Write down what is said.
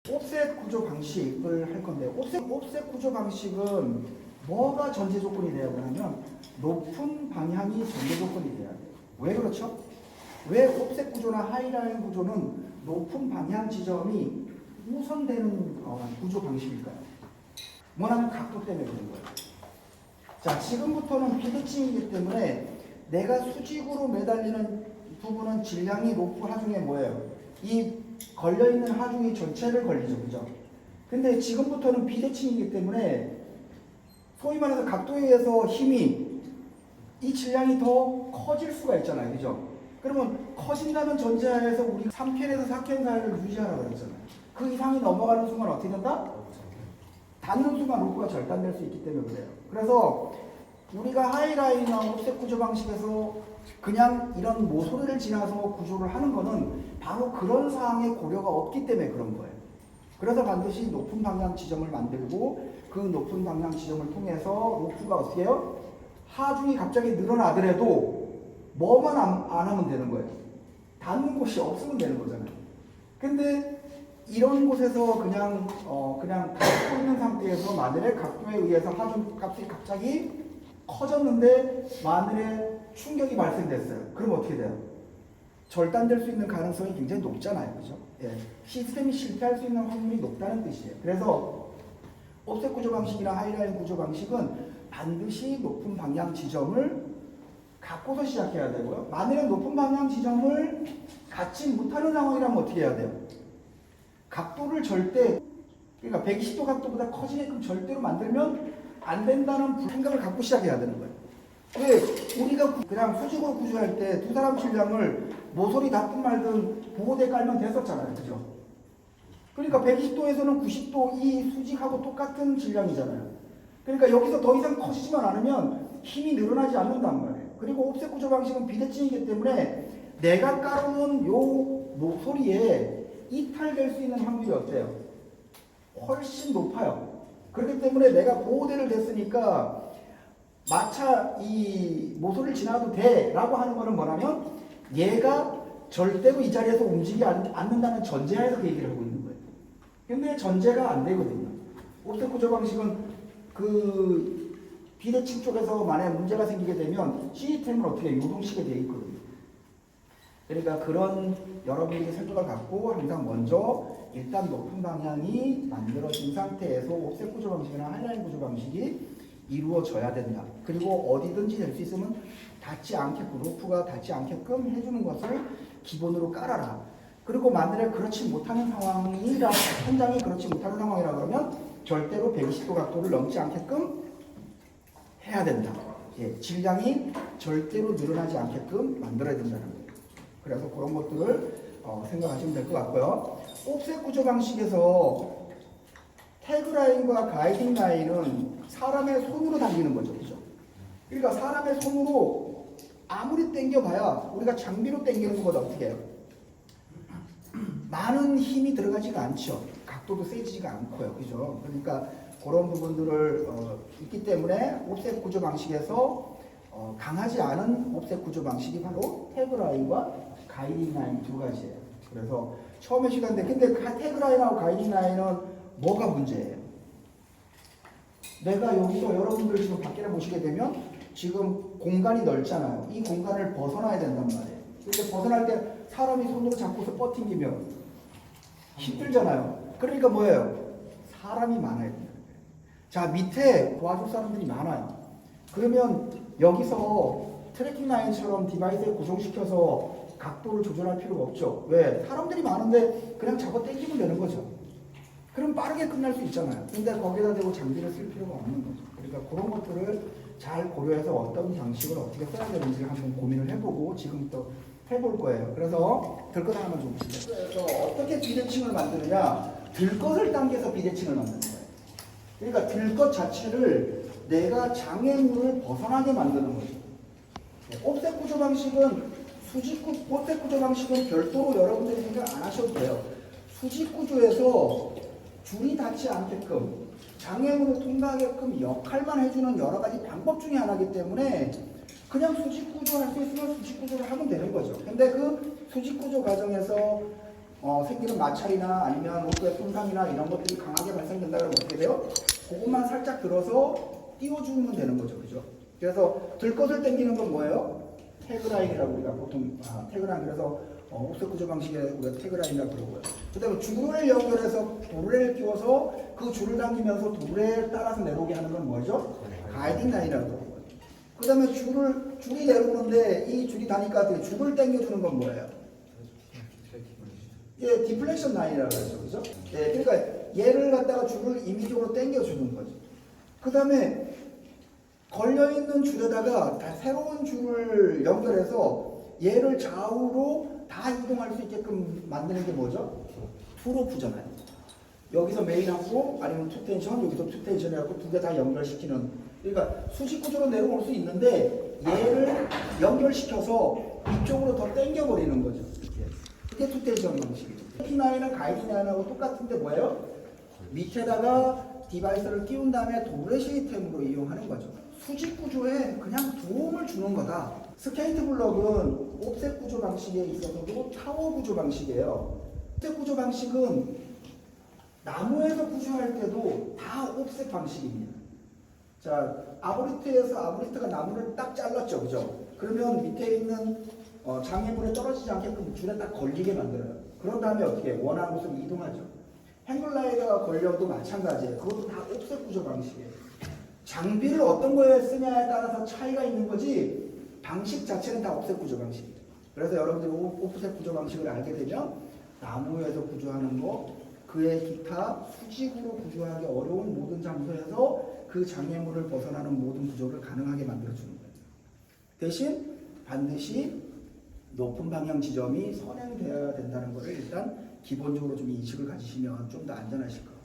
옵셋 구조 방식을 할 건데 옵셋 구조 방식은 뭐가 전제 조건이 돼야 되냐면 높은 방향이 전제 조건이 돼야 돼요. 왜 그렇죠? 왜 옵셋 구조나 하이라인 구조는 높은 방향 지점이 우선되는 구조 방식일까요? 뭐냐면 각도 때문에 그런 거예요. 자, 지금부터는 비대칭이기 때문에 내가 수직으로 매달리는 부분은 질량이 높고 하중에 뭐예요? 이 걸려있는 하중이 전체를 걸리죠. 그죠? 근데 지금부터는 비대칭이기 때문에 소위 말해서 각도에 의해서 힘이 이 질량이 더 커질 수가 있잖아요. 그죠? 그러면 커진다는 전제하에서 우리 3캔에서 4캔 사이를 유지하라고 그랬잖아요. 그 이상이 넘어가는 순간 어떻게 된다? 닿는 순간 로프가 절단될 수 있기 때문에 그래요. 그래서 우리가 하이라인이나 옵셋 구조 방식에서 그냥 이런 모서리를 지나서 구조를 하는 거는 바로 그런 사항의 고려가 없기 때문에 그런 거예요. 그래서 반드시 높은 방향 지점을 만들고 그 높은 방향 지점을 통해서 로프가 어떻게 해요? 하중이 갑자기 늘어나더라도 뭐만 안 하면 되는 거예요. 닿는 곳이 없으면 되는 거잖아요. 근데 이런 곳에서 그냥 닿고 있는 상태에서 마늘의 각도에 의해서 하중 값이 갑자기 커졌는데 마늘에 충격이 발생됐어요. 그럼 어떻게 돼요? 절단될 수 있는 가능성이 굉장히 높잖아요. 그죠? 예. 시스템이 실패할 수 있는 확률이 높다는 뜻이에요. 그래서 옵셋 구조 방식이나 하이라인 구조 방식은 반드시 높은 방향 지점을 갖고서 시작해야 되고요. 만일에 높은 방향 지점을 갖지 못하는 상황이라면 어떻게 해야 돼요? 각도를 그러니까 120도 각도보다 커지게끔 절대로 만들면 안 된다는 생각을 갖고 시작해야 되는 거예요. 왜? 우리가 그냥 수직으로 구조할 때 두 사람 질량을 모서리 닿든 말든 보호대 깔면 됐었잖아요. 그죠? 그러니까 120도에서는 90도 이 수직하고 똑같은 질량이잖아요. 그러니까 여기서 더 이상 커지지만 않으면 힘이 늘어나지 않는단 말이에요. 그리고 옵셋 구조 방식은 비대칭이기 때문에 내가 깔아놓은 요 모서리에 이탈될 수 있는 확률이 어때요? 훨씬 높아요. 그렇기 때문에 내가 보호대를 댔으니까 마차 이 모서리를 지나도 돼 라고 하는 거는 뭐냐면 얘가 절대로 이 자리에서 움직이지 않는다는 전제하에서 그 얘기를 하고 있는 거예요. 근데 전제가 안 되거든요. 옵셋 구조 방식은 그 비대칭 쪽에서 만약에 문제가 생기게 되면 시스템을 어떻게 요동시게 되어 있거든요. 그러니까 그런 여러분에게 생각을 갖고 항상 먼저 일단 높은 방향이 만들어진 상태에서 옵셋 구조 방식이나 하이라인 구조 방식이 이루어져야 된다. 그리고 어디든지 될 수 있으면 닿지 않게끔, 로프가 닿지 않게끔 해주는 것을 기본으로 깔아라. 그리고 만약에 그렇지 못하는 상황이라, 현장이 그렇지 못하는 상황이라 그러면 절대로 120도 각도를 넘지 않게끔 해야 된다. 예, 질량이 절대로 늘어나지 않게끔 만들어야 된다는 거예요. 그래서 그런 것들을 생각하시면 될 것 같고요. 옵셋 구조 방식에서 태그라인과 가이딩 라인은 사람의 손으로 당기는 거죠. 그죠? 그러니까 사람의 손으로 아무리 당겨봐야 우리가 장비로 당기는 것보다 어떻게 해요? 많은 힘이 들어가지가 않죠. 각도도 세지지가 않고요. 그죠? 그러니까 그런 부분들을 있기 때문에 옵셋 구조 방식에서 강하지 않은 옵셋 구조 방식이 바로 태그라인과 가이딩 라인 두 가지예요. 그래서 처음에 시간 때 근데 태그라인하고 가이딩 라인은 뭐가 문제예요? 내가 여기서 여러분들 지금 밖에 보시게 되면 지금 공간이 넓잖아요. 이 공간을 벗어나야 된단 말이에요. 근데 벗어날 때 사람이 손으로 잡고서 버팅기면 힘들잖아요. 그러니까 뭐예요? 사람이 많아야 돼요. 자, 밑에 도와줄 사람들이 많아요. 그러면 여기서 트래킹 라인처럼 디바이스에 고정시켜서 각도를 조절할 필요가 없죠. 왜? 사람들이 많은데 그냥 잡아 당기면 되는 거죠. 그럼 빠르게 끝날 수 있잖아요. 근데 거기다 대고 장비를 쓸 필요가 없는 거죠. 그러니까 그런 것들을 잘 고려해서 어떤 방식을 어떻게 써야 되는지 한번 고민을 해보고 지금부터 해볼 거예요. 그래서 들것 하나만 좀 보시죠. 그래서 어떻게 비대칭을 만드느냐? 들것을 당겨서 비대칭을 만드는 거예요. 그러니까 들것 자체를 내가 장애물을 벗어나게 만드는 거죠. 옵셋 구조 방식은 옵셋 구조 방식은 별도로 여러분들이 생각 안 하셔도 돼요. 수직 구조에서 줄이 닿지 않게끔 장애물을 통과하게끔 역할만 해주는 여러 가지 방법 중에 하나이기 때문에 그냥 수직 구조 할 수 있으면 수직 구조를 하면 되는 거죠. 근데 그 수직 구조 과정에서 생기는 마찰이나 아니면 로또의 손상이나 이런 것들이 강하게 발생된다 그러면 어떻게 돼요? 그것만 살짝 들어서 띄워주면 되는 거죠. 그죠? 그래서 들것을 당기는 건 뭐예요? 태그라인이라고 우리가 보통 태그라인 그래서 옵셋 구조 방식에 우리가 태그라인이라고 그러고요. 그다음에 줄을 연결해서 도래를 끼워서 그 줄을 당기면서 도래에 따라서 내려오게 하는 건 뭐죠? 가이딩 라인이라고 그러고요. 그다음에 줄이 내려오는데 이 줄이 다니까 줄을 당겨주는 건 뭐예요? 예, 디플렉션 라인이라고 하죠. 그죠? 예, 그러니까 얘를 갖다가 줄을 임의적으로 당겨주는 거죠. 그다음에 걸려있는 줄에다가 새로운 줄을 연결해서 얘를 좌우로 다 이동할 수 있게끔 만드는 게 뭐죠? 투로프잖아요. 여기서 메인하고 아니면 투텐션, 여기서 투텐션 해갖고 두 개 다 연결시키는. 그러니까 수직 구조로 내려올 수 있는데 얘를 연결시켜서 이쪽으로 더 당겨버리는 거죠. 그게 투텐션 방식이죠. P9은 가이딩 라인하고 똑같은데 뭐예요? 밑에다가 디바이스를 끼운 다음에 도래 시스템으로 이용하는 거죠. 수직 구조에 그냥 도움을 주는 거다. 스케이트 블럭은 옵셋 구조 방식에 있어서도 타워 구조 방식이에요. 옵셋 구조 방식은 나무에서 구조할 때도 다 옵셋 방식입니다. 자, 아보리트가 나무를 딱 잘랐죠, 그죠? 그러면 밑에 있는 장애물에 떨어지지 않게끔 줄에 딱 걸리게 만들어요. 그런 다음에 어떻게 원하는 곳으로 이동하죠. 행글라이더가 걸려도 마찬가지예요. 그것도 다 옵셋 구조 방식이에요. 장비를 어떤 거에 쓰냐에 따라서 차이가 있는 거지 방식 자체는 다 옵셋 구조 방식이에요. 그래서 여러분들이 옵셋 구조 방식을 알게 되면 나무에서 구조하는 거, 그의 기타 수직으로 구조하기 어려운 모든 장소에서 그 장애물을 벗어나는 모든 구조를 가능하게 만들어주는 거예요. 대신 반드시 높은 방향 지점이 선행되어야 된다는 것을 일단 기본적으로 좀 인식을 가지시면 좀 더 안전하실 거예요.